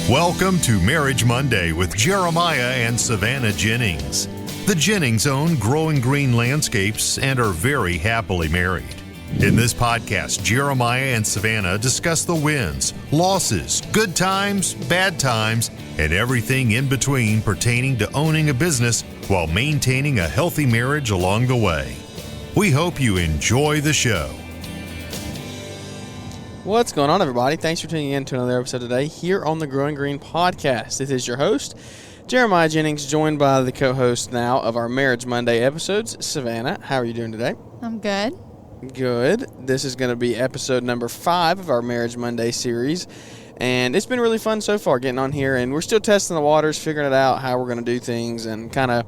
Welcome to Marriage Monday with Jeremiah and Savannah Jennings. The Jennings own Growing Green Landscapes and are very happily married. In this podcast, Jeremiah and Savannah discuss the wins, losses, good times, bad times, and everything in between pertaining to owning a business while maintaining a healthy marriage along the way. We hope you enjoy the show. What's going on, everybody? Thanks for tuning in to another episode today here on the Growing Green podcast. This is your host, Jeremiah Jennings, joined by the co-host now of our Marriage Monday episodes, Savannah. How are you doing today? I'm good. Good. This is going to be episode number 5 of our Marriage Monday series, and it's been really fun so far getting on here, and we're still testing the waters, figuring it out, how we're going to do things, and kind of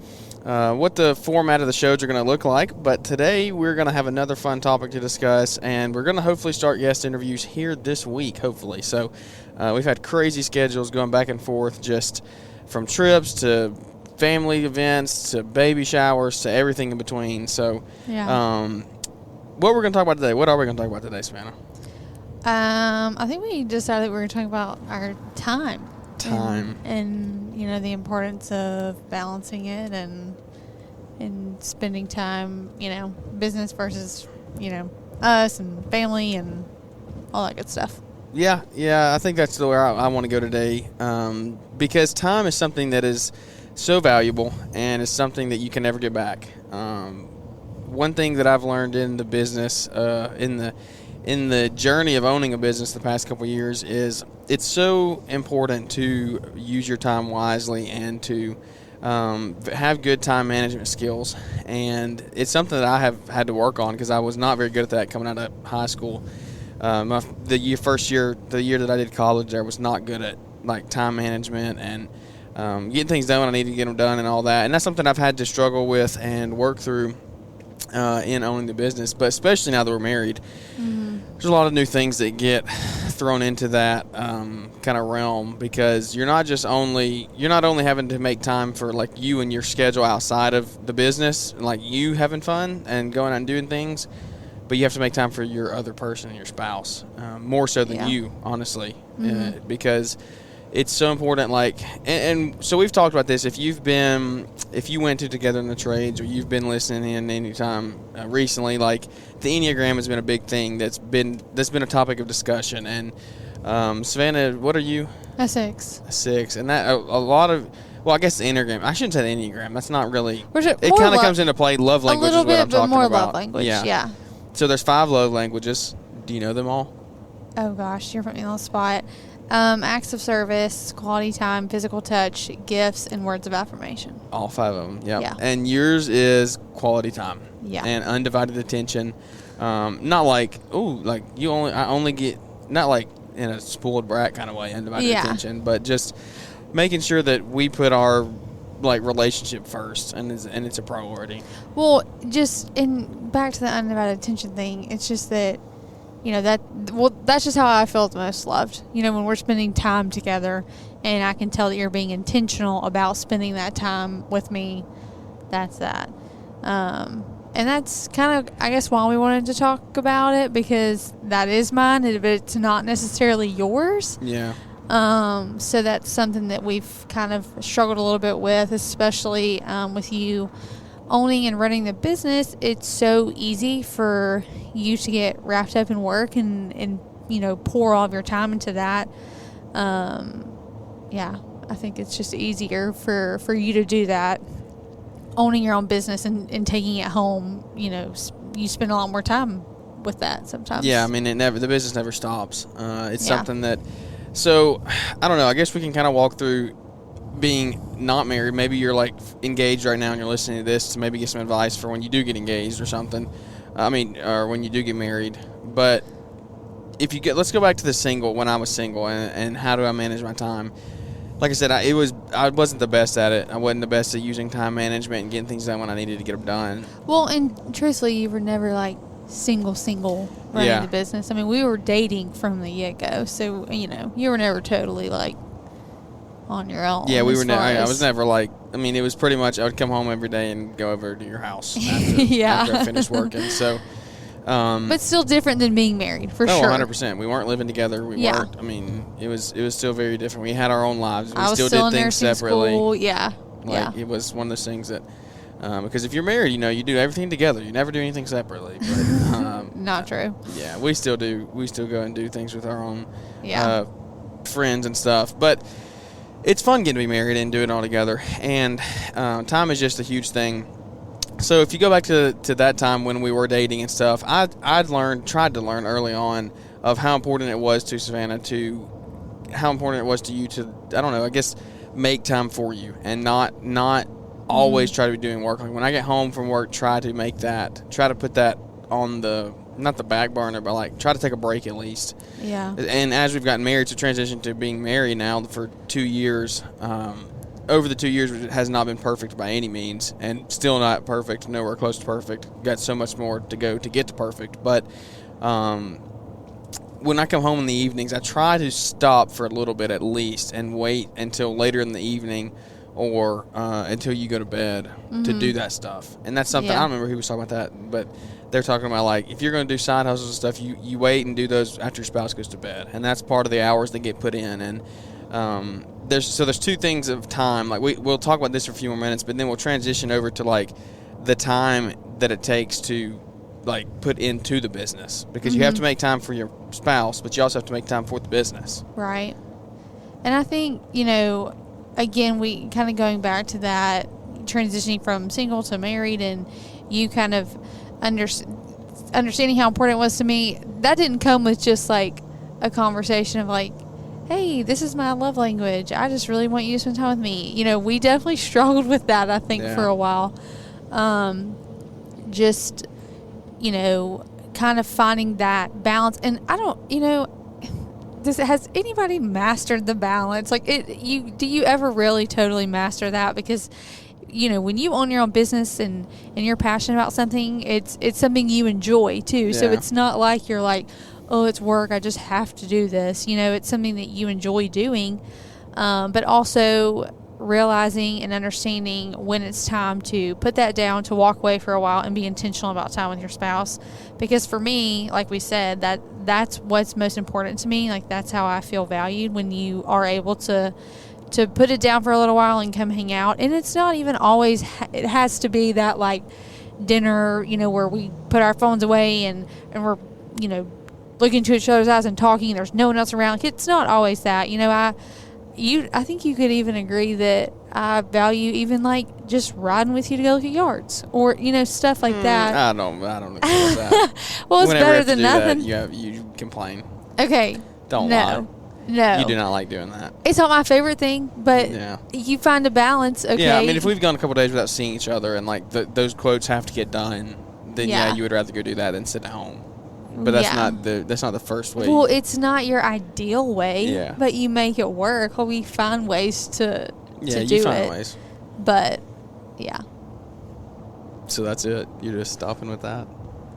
what the format of the shows are going to look like. But today we're going to have another fun topic to discuss, and we're going to hopefully start guest interviews here this week, hopefully. So we've had crazy schedules going back and forth, just from trips to family events to baby showers to everything in between. So what we're going to talk about today, what are we going to talk about today, Savannah? I think we decided we were going to talk about our time. And you know, the importance of balancing it and spending time, you know, business versus, you know, us and family and all that good stuff. Yeah, I think that's the way I want to go today, because time is something that is so valuable and it's something that you can never get back. One thing that I've learned in the business, in the journey of owning a business the past couple of years, is it's so important to use your time wisely and to have good time management skills. And it's something that I have had to work on because I was not very good at that coming out of high school. The year that I did college, I was not good at like time management and getting things done when I needed to get them done and all that. And that's something I've had to struggle with and work through in owning the business, but especially now that we're married. There's a lot of new things that get thrown into that kind of realm, because you're not only having to make time for like you and your schedule outside of the business, and like you having fun and going out and doing things, but you have to make time for your other person and your spouse, more so than you, honestly, because it's so important. Like, and so we've talked about this. If you went to Together in the Trades, or you've been listening in any time recently, like the Enneagram has been a big thing that's been a topic of discussion. And Savannah, what are you? A 6. A 6, and that a lot of. Well, I guess the Enneagram. I shouldn't say the Enneagram. That's not really. It kind of comes into play. Love language is what I'm talking about. A little bit, but more love language. Yeah. So there's 5 love languages. Do you know them all? Oh gosh, you're putting me on the spot. Acts of service, quality time, physical touch, gifts, and words of affirmation. All 5 of them, yeah. And yours is quality time. Yeah. And undivided attention. Not like, I only get, not like in a spoiled brat kind of way, undivided attention, but just making sure that we put our like relationship first, and it's a priority. Well, back to the undivided attention thing, it's just that, you know, that's just how I feel the most loved. You know, when we're spending time together and I can tell that you're being intentional about spending that time with me, that's that. And that's kind of, I guess, why we wanted to talk about it, because that is mine, but it's not necessarily yours. Yeah. So that's something that we've kind of struggled a little bit with, especially with you owning and running the business. It's so easy for you to get wrapped up in work and you know, pour all of your time into that. I think it's just easier for you to do that, owning your own business and taking it home. You know, you spend a lot more time with that sometimes. Yeah, I mean, the business never stops. It's something that, so I don't know, I guess we can kind of walk through being not married. Maybe you're like engaged right now and you're listening to this to maybe get some advice for when you do get engaged or something. Or when you do get married. But let's go back to when I was single and how do I manage my time. Like I said, I wasn't the best at it. I wasn't the best at using time management and getting things done when I needed to get them done. Well, and truthfully, you were never like single running the business. I mean, we were dating from the get-go, so you know, you were never totally like on your own. Yeah, we were. I was never like. I mean, it was pretty much I would come home every day and go over to your house after I finished working. So, But still different than being married, for sure. 100%. We weren't living together. We weren't. I mean, it was still very different. We had our own lives. We I was still still did in things nursing separately. school. Yeah. It was one of those things that, because if you're married, you do everything together. You never do anything separately. But, Not true. Yeah, we still do. We still go and do things with our own friends and stuff. But it's fun getting to be married and do it all together. And time is just a huge thing. So if you go back to that time when we were dating and stuff, tried to learn early on of how important it was to Savannah, how important it was to you to, I don't know, I guess make time for you and not always try to be doing work. Like when I get home from work, try to put that on not the back burner, but like try to take a break at least. Yeah. And as we've gotten married, to transition to being married now for 2 years, over the 2 years, it has not been perfect by any means, and still not perfect, nowhere close to perfect. Got so much more to go to get to perfect. But when I come home in the evenings, I try to stop for a little bit at least and wait until later in the evening or until you go to bed to do that stuff. And that's something, I don't remember who was talking about that, but they're talking about, like, if you're going to do side hustles and stuff, you wait and do those after your spouse goes to bed. And that's part of the hours that get put in. And there's two things of time. Like we'll talk about this for a few more minutes, but then we'll transition over to like the time that it takes to like put into the business, because you have to make time for your spouse, but you also have to make time for the business. Right. And I think, again, we kind of going back to that transitioning from single to married, and you kind of understanding how important it was to me. That didn't come with just like a conversation of like, hey, this is my love language, I just really want you to spend time with me. We definitely struggled with that, I think, for a while. Just, kind of finding that balance. And I don't, has anybody mastered the balance? Like, do you ever really totally master that? Because, when you own your own business and you're passionate about something, it's something you enjoy too. Yeah. So it's not like you're like, oh, it's work, I just have to do this. It's something that you enjoy doing, but also realizing and understanding when it's time to put that down, to walk away for a while and be intentional about time with your spouse. Because for me, like we said, that's what's most important to me. Like, that's how I feel valued, when you are able to put it down for a little while and come hang out. And it's not even always, it has to be that like dinner, where we put our phones away and we're, looking into each other's eyes and talking, and there's no one else around. It's not always that. I think you could even agree that I value even like just riding with you to go look at yards, or stuff like that. I don't agree with that. Well, it's Whenever better you have to than do nothing. That, you complain. Okay. Don't lie. No. You do not like doing that. It's not my favorite thing, but you find a balance. Okay. Yeah, I mean, if we've gone a couple days without seeing each other and like those quotes have to get done, then you would rather go do that than sit at home. But that's not the first way. Well, it's not your ideal way. Yeah. But you make it work. Well, we find ways to do it. Yeah, you find ways. But yeah. So that's it. You're just stopping with that.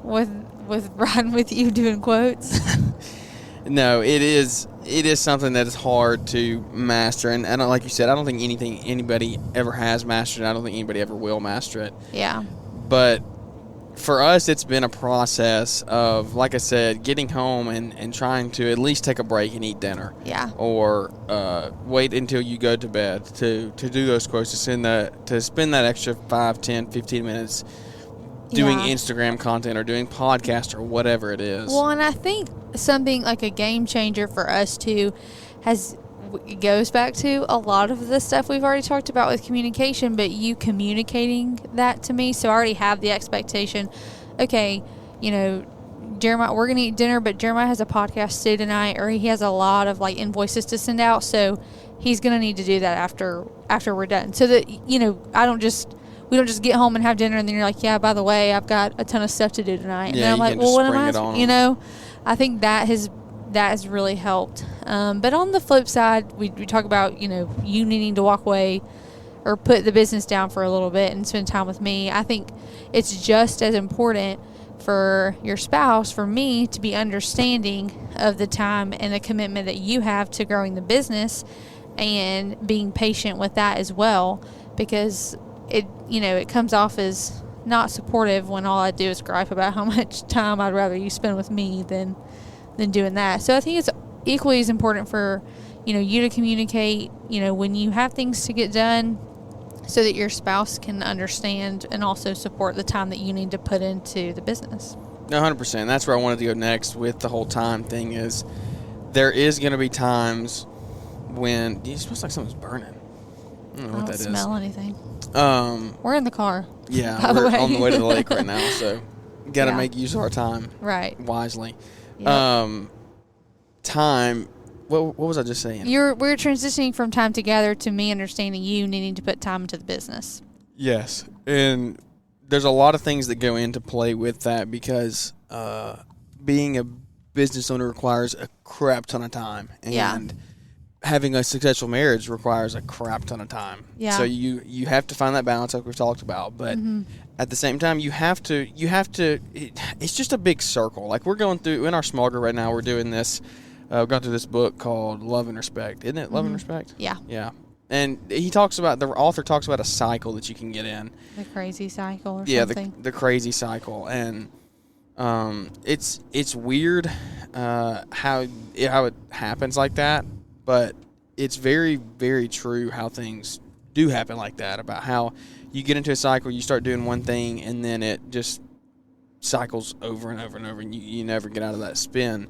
With riding with you doing quotes. No, it is something that is hard to master, and I don't, like you said, I don't think anybody ever has mastered it. I don't think anybody ever will master it. Yeah. But for us, it's been a process of, like I said, getting home and trying to at least take a break and eat dinner. Yeah. Or wait until you go to bed to do those quotes, to spend that extra 5, 10, 15 minutes doing Instagram content or doing podcast or whatever it is. Well, and I think something like a game changer for us too goes back to a lot of the stuff we've already talked about with communication, but you communicating that to me. So I already have the expectation, okay, Jeremiah, we're going to eat dinner, but Jeremiah has a podcast to do tonight, or he has a lot of like invoices to send out. So he's going to need to do that after we're done. So that, we don't just get home and have dinner and then you're like, yeah, by the way, I've got a ton of stuff to do tonight. And then I'm like, well, what am I? I think that has really helped. But on the flip side, we talk about, you needing to walk away or put the business down for a little bit and spend time with me. I think it's just as important for your spouse, for me, to be understanding of the time and the commitment that you have to growing the business and being patient with that as well, because it comes off as not supportive when all I do is gripe about how much time I'd rather you spend with me than doing that. So I think it's equally as important for, you to communicate, when you have things to get done, so that your spouse can understand and also support the time that you need to put into the business. 100%. That's where I wanted to go next with the whole time thing is there is going to be times when it smells like something's burning. I don't know what that is. I don't smell anything. We're in the car. Yeah, we're on the way to the lake right now, so got to make use of our time wisely. Yep. Time. What was I just saying? We're transitioning from time together to me understanding you needing to put time into the business. Yes, and there's a lot of things that go into play with that because being a business owner requires a crap ton of time, and having a successful marriage requires a crap ton of time. Yeah. So you have to find that balance like we've talked about, but at the same time you have to. It's just a big circle. Like we're going through in our small group right now. We're doing this. We're going through this book called Love and Respect. Isn't it Love and Respect? Yeah. Yeah. And the author talks about a cycle that you can get in. The crazy cycle or something. Yeah, the crazy cycle. And it's weird how it happens like that, but it's very, very true how things do happen like that, about how you get into a cycle, you start doing one thing, and then it just cycles over and over and over, and you never get out of that spin.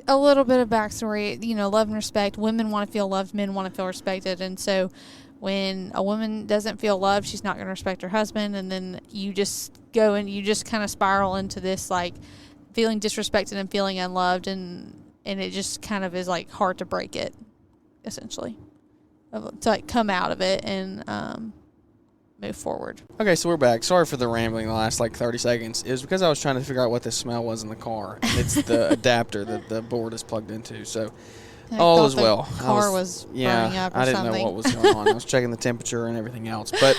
A little bit of backstory, love and respect. Women want to feel loved, men want to feel respected. And so when a woman doesn't feel loved, she's not going to respect her husband. And then you just go and you just kind of spiral into this, like, feeling disrespected and feeling unloved. And it just kind of is, like, hard to break it, essentially. To, like, come out of it and move forward. Okay, so we're back. Sorry for the rambling the last 30 seconds. It was because I was trying to figure out what the smell was in the car. It's the adapter that the board is plugged into. So all is well. The car was burning up or I didn't something. know what was going on. I was checking the temperature and everything else. But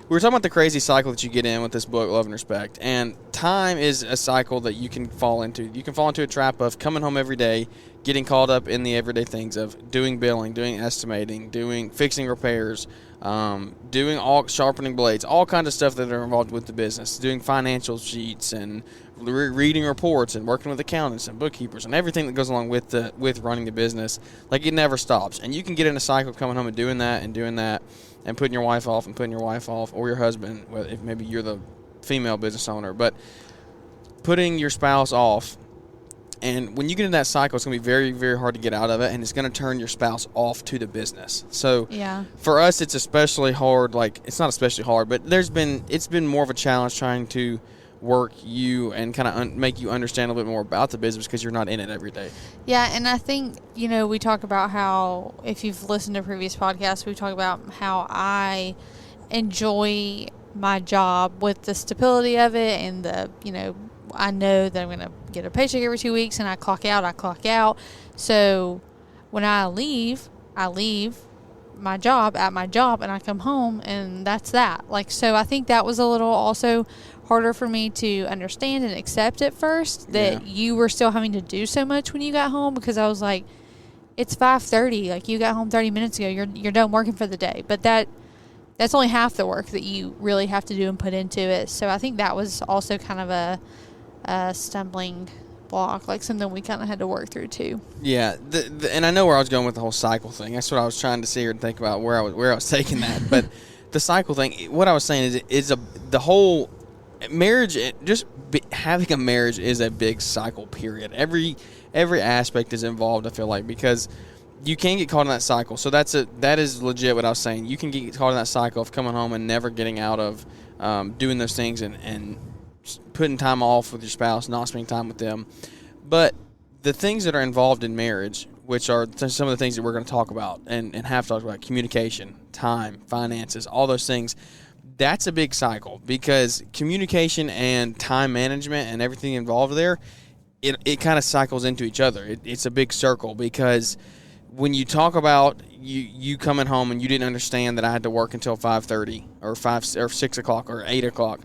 we were talking about the crazy cycle that you get in with this book, Love and Respect. And time is a cycle that you can fall into. You can fall into a trap of coming home every day, getting caught up in the everyday things of doing billing, doing estimating, fixing repairs, doing sharpening blades, all kinds of stuff that are involved with the business, doing financial sheets and reading reports and working with accountants and bookkeepers and everything that goes along with running the business. Like, it never stops. And you can get in a cycle of coming home and doing that and putting your wife off or your husband, if maybe you're the female business owner, but putting your spouse off. And when you get in that cycle, it's going to be very, very hard to get out of it, and it's going to turn your spouse off to the business. So for us, it's especially hard. It's not especially hard, but it's been more of a challenge trying to work you and kind of make you understand a little bit more about the business because you're not in it every day. Yeah, and I think, we talk about how, if you've listened to previous podcasts, we talk about how I enjoy my job with the stability of it and the, I know that I'm going to get a paycheck every 2 weeks, and I clock out. So when I leave my job at my job, and I come home, and that's that. So I think that was a little also harder for me to understand and accept at first, that you were still having to do so much when you got home, because I was like, it's 5:30. You got home 30 minutes ago. You're done working for the day. But that's only half the work that you really have to do and put into it. So I think that was also kind of a stumbling block, something we kind of had to work through too. Yeah, and I know where I was going with the whole cycle thing. That's what I was trying to see here and think about where I was taking that. But the cycle thing, what I was saying is the whole marriage. Having a marriage is a big cycle. Period. Every aspect is involved. I feel like, because you can get caught in that cycle. So that is legit what I was saying. You can get caught in that cycle of coming home and never getting out of doing those things and putting time off with your spouse, not spending time with them. But the things that are involved in marriage, which are some of the things that we're going to talk about and have talked about, communication, time, finances, all those things, that's a big cycle, because communication and time management and everything involved there, it kind of cycles into each other. It's a big circle, because when you talk about you coming home and you didn't understand that I had to work until 5:30 or 6 o'clock or 8 o'clock,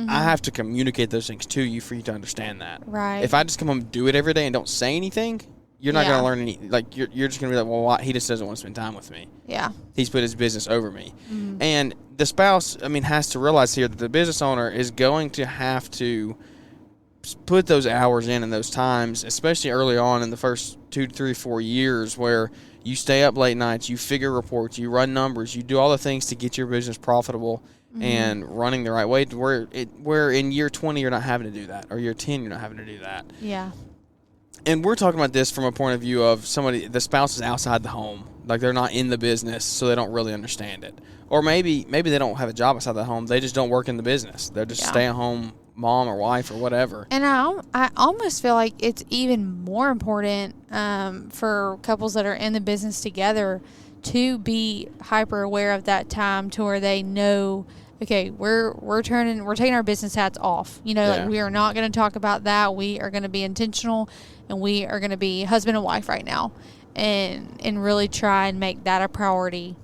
I have to communicate those things to you for you to understand that. Right. If I just come home and do it every day and don't say anything, You're not Yeah. going to learn any. Like you're just going to be like, well, why? He just doesn't want to spend time with me. Yeah. He's put his business over me. And the spouse, I mean, has to realize here that the business owner is going to have to put those hours in and those times, especially early on in the first 2 to 3, 4 years, where you stay up late nights, you figure reports, you run numbers, you do all the things to get your business profitable and running the right way, to where in year 20 you're not having to do that, or year 10 you're not having to do that. Yeah. And we're talking about this from a point of view of somebody, the spouse is outside the home, like they're not in the business, so they don't really understand it. Or maybe they don't have a job outside the home, they just don't work in the business. They're just stay-at-home mom or wife or whatever. And I almost feel like it's even more important for couples that are in the business together to be hyper aware of that time, to where they know, okay, we're taking our business hats off. You know, like we are not going to talk about that. We are going to be intentional, and we are going to be husband and wife right now, and really try and make that a priority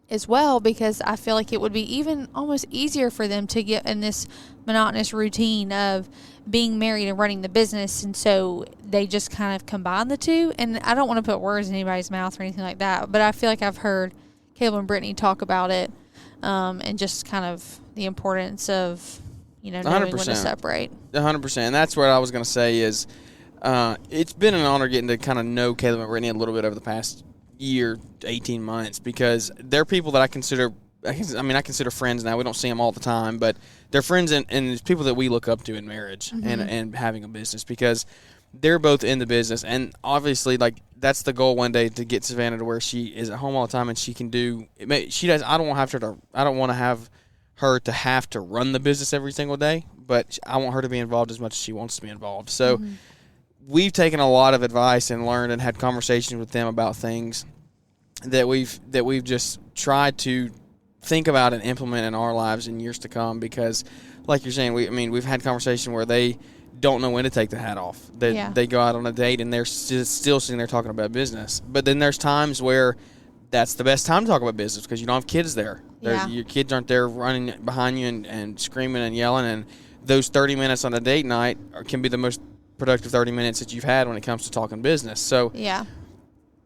as well, because I feel like it would be even almost easier for them to get in this monotonous routine of being married and running the business, and so they just kind of combine the two. And I don't want to put words in anybody's mouth or anything like that, but I feel like I've heard Caleb and Brittany talk about it, and just kind of the importance of, you know, knowing 100%. when to separate. 100%. And that's what I was going to say is it's been an honor getting to kind of know Caleb and Brittany a little bit over the past year, 18 months, because they're people that I consider friends now. We don't see them all the time, but they're friends and it's people that we look up to in marriage and having a business, because they're both in the business. And obviously, like, that's the goal one day, to get Savannah to where she is at home all the time and she can do it. She does. I don't want to have her to have to run the business every single day, but I want her to be involved as much as she wants to be involved. So we've taken a lot of advice and learned and had conversations with them about things that we've just tried to think about and implement in our lives in years to come, because like you're saying, we've had conversation where they don't know when to take the hat off. They go out on a date and they're still sitting there talking about business. But then there's times where that's the best time to talk about business, because you don't have kids there. Your kids aren't there running behind you and screaming and yelling, and those 30 minutes on a date night can be the most productive 30 minutes that you've had when it comes to talking business. So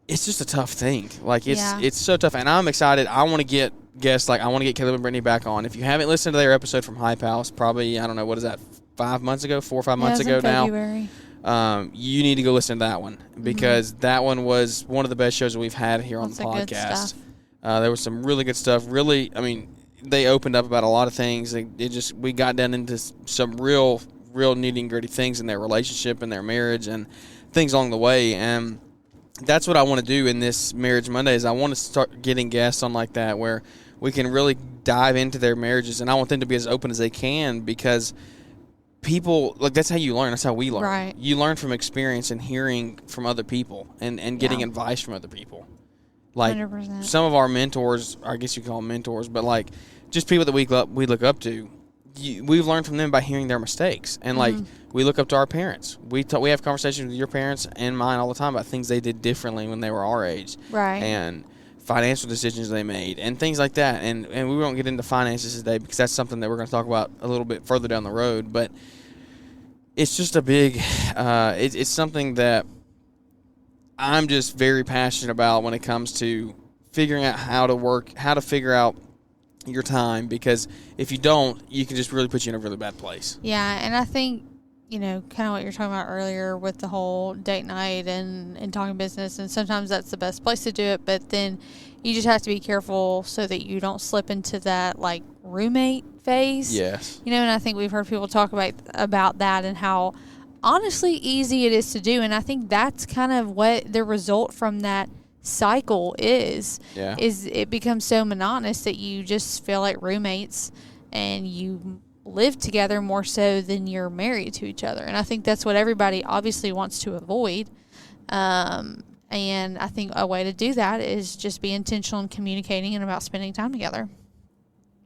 it's just a tough thing. Like, it's so tough, and I'm excited. I want to get guests, like I want to get Caleb and Brittany back on. If you haven't listened to their episode from Hype House, probably, I don't know, what is that, 4 or 5 months ago February. now, you need to go listen to that one, because that one was one of the best shows that we've had here on the podcast. There was some really good stuff. Really, they opened up about a lot of things. We got down into some real nitty and gritty things in their relationship and their marriage and things along the way. And that's what I want to do in this Marriage Mondays. I want to start getting guests on like that, where we can really dive into their marriages, and I want them to be as open as they can, because people, like, that's how you learn. That's how we learn. Right. You learn from experience and hearing from other people and getting advice from other people. Like 100%. Some of our mentors, I guess you call them mentors, but like just people that we look up to, we've learned from them by hearing their mistakes. And like we look up to our parents. We have conversations with your parents and mine all the time about things they did differently when they were our age. Right. And financial decisions they made and things like that. And we won't get into finances today, because that's something that we're going to talk about a little bit further down the road. But it's just a big it's something that I'm just very passionate about when it comes to figuring out how to figure out your time, because if you don't, you can just really put you in a really bad place. Yeah, and I think, kind of what you're talking about earlier with the whole date night and talking business, and sometimes that's the best place to do it, but then you just have to be careful so that you don't slip into that, like, roommate phase. Yes. And I think we've heard people talk about that and how honestly easy it is to do, and I think that's kind of what the result from that cycle is it becomes so monotonous that you just feel like roommates and you live together more so than you're married to each other. And I think that's what everybody obviously wants to avoid. And I think a way to do that is just be intentional in communicating and about spending time together.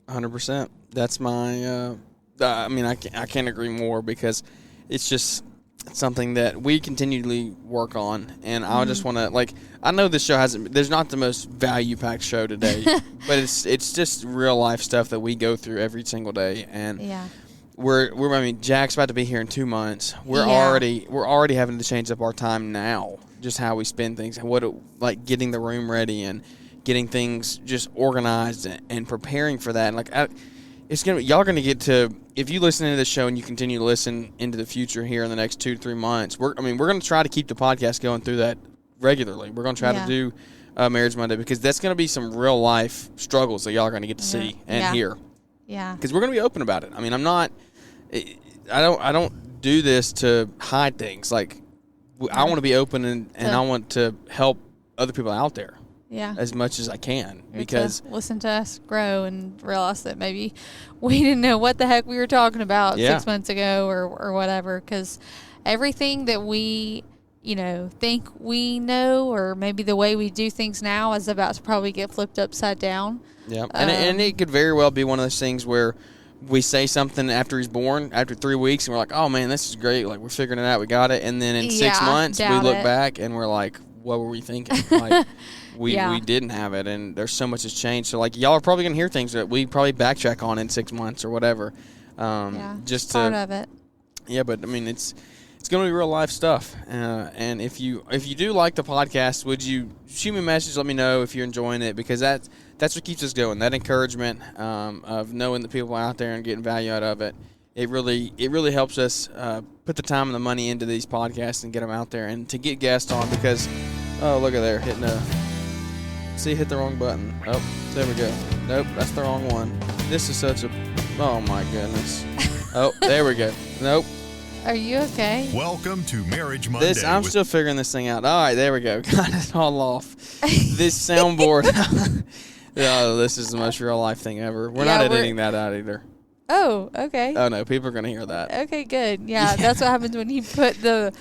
100%. That's my I can't agree more, because it's just something that we continually work on. And I just want to, like, I know this show there's not the most value-packed show today, but it's just real life stuff that we go through every single day. And I mean, Jack's about to be here in 2 months. We're Yeah. already having to change up our time now, just how we spend things and like getting the room ready and getting things just organized and preparing for that. And like, y'all are gonna get to, if you listen to this show and you continue to listen into the future here in the next 2 to 3 months, we're gonna try to keep the podcast going through that regularly. We're gonna try to do Marriage Monday, because that's gonna be some real life struggles that y'all are gonna get to see and hear. Yeah. Because we're gonna be open about it. I mean, I don't do this to hide things. Like, I want to be open and I want to help other people out there. Yeah. As much as I can, Or because to listen to us grow and realize that maybe we didn't know what the heck we were talking about 6 months ago or whatever. Because everything that we, think we know, or maybe the way we do things now, is about to probably get flipped upside down. Yeah. And it could very well be one of those things where we say something after he's born, after 3 weeks, and we're like, oh man, this is great. Like, we're figuring it out. We got it. And then in 6 months, we look back and we're like, what were we thinking? Like, we didn't have it, and there's so much has changed. So, like, y'all are probably going to hear things that we probably backtrack on in 6 months or whatever. Just part of it. Yeah, but I mean, it's going to be real life stuff. And if you do like the podcast, would you shoot me a message? Let me know if you're enjoying it, because that's what keeps us going. That encouragement of knowing the people out there and getting value out of it. It really helps us put the time and the money into these podcasts and get them out there, and to get guests on, because look at there hit the wrong button. Oh, there we go. Nope, that's the wrong one. This is such a, oh my goodness. Oh, there we go. Nope. Are you okay? Welcome to Marriage Monday. I'm still figuring this thing out. All right, there we go. Got it all off. This soundboard. Oh, this is the most real life thing ever. We're not editing that out either. Oh, okay. Oh no, people are gonna hear that. Okay, good. Yeah, that's what happens when you put the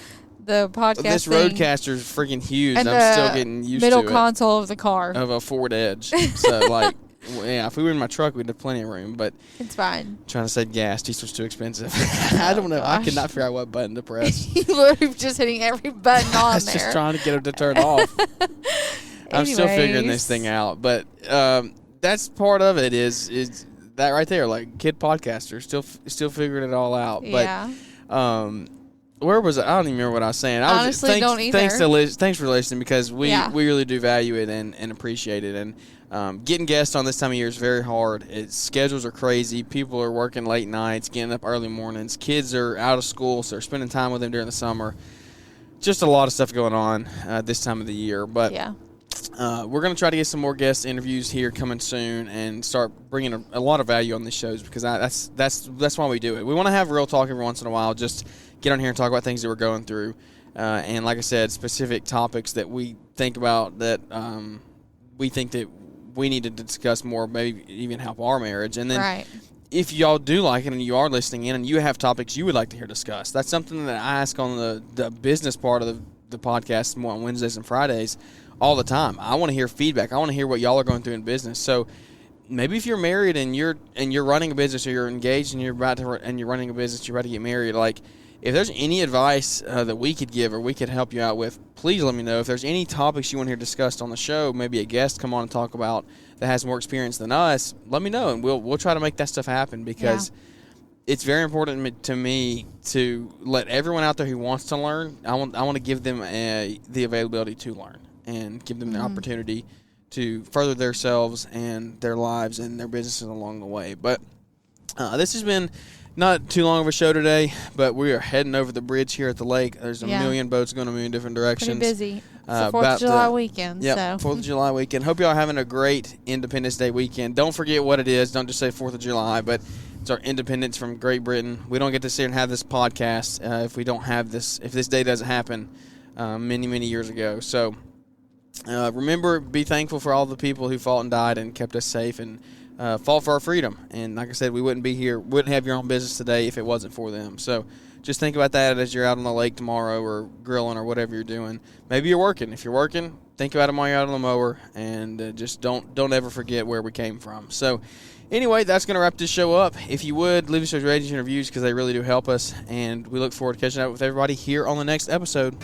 podcast. This Roadcaster is freaking huge. And I'm still getting used to it. Middle console of the car. Of a Ford Edge. So like, yeah, if we were in my truck, we'd have plenty of room. But it's fine. Trying to save gas, diesel's too expensive. I don't know. Gosh. I could not figure out what button to press. You literally just hitting every button on I was there. just trying to get it to turn off. I'm still figuring this thing out, but that's part of it. Is that right there? Like, kid podcaster, still figuring it all out. Yeah. But where was I? I don't even remember what I was saying. Honestly, don't either. Thanks for listening, because we really do value it and appreciate it. And getting guests on this time of year is very hard. Schedules are crazy. People are working late nights, getting up early mornings. Kids are out of school, so they're spending time with them during the summer. Just a lot of stuff going on this time of the year. But we're going to try to get some more guest interviews here coming soon and start bringing a lot of value on these shows, because that's why we do it. We want to have real talk every once in a while, just get on here and talk about things that we're going through. And like I said, specific topics that we think about that we think that we need to discuss more, maybe even help our marriage. And then if y'all do like it and you are listening in and you have topics you would like to hear discussed, that's something that I ask on the business part of the podcast more on Wednesdays and Fridays all the time. I want to hear feedback. I want to hear what y'all are going through in business. So maybe if you're married and you're running a business, or you're engaged and you're running a business, you're about to get married, like, if there's any advice that we could give or we could help you out with, please let me know. If there's any topics you want to hear discussed on the show, maybe a guest come on and talk about that has more experience than us, let me know, and we'll try to make that stuff happen, because it's very important to me to let everyone out there who wants to learn. I want to give them the availability to learn and give them the opportunity to further themselves and their lives and their businesses along the way. But this has been not too long of a show today, but we are heading over the bridge here at the lake. There's a million boats going to move in different directions. Pretty busy. It's the 4th of July weekend. Yeah, 4th of July weekend. Hope y'all are having a great Independence Day weekend. Don't forget what it is. Don't just say 4th of July, but it's our independence from Great Britain. We don't get to sit here and have this podcast if we don't have this, if this day doesn't happen many, many years ago. So remember, be thankful for all the people who fought and died and kept us safe and fought for our freedom. And like I said, we wouldn't be here, wouldn't have your own business today if it wasn't for them. So just think about that as you're out on the lake tomorrow or grilling or whatever you're doing. Maybe you're working. If you're working, think about them while you're out on the mower, and just don't ever forget where we came from. So anyway, that's going to wrap this show up. If you would, leave us those ratings and reviews, because they really do help us, and we look forward to catching up with everybody here on the next episode.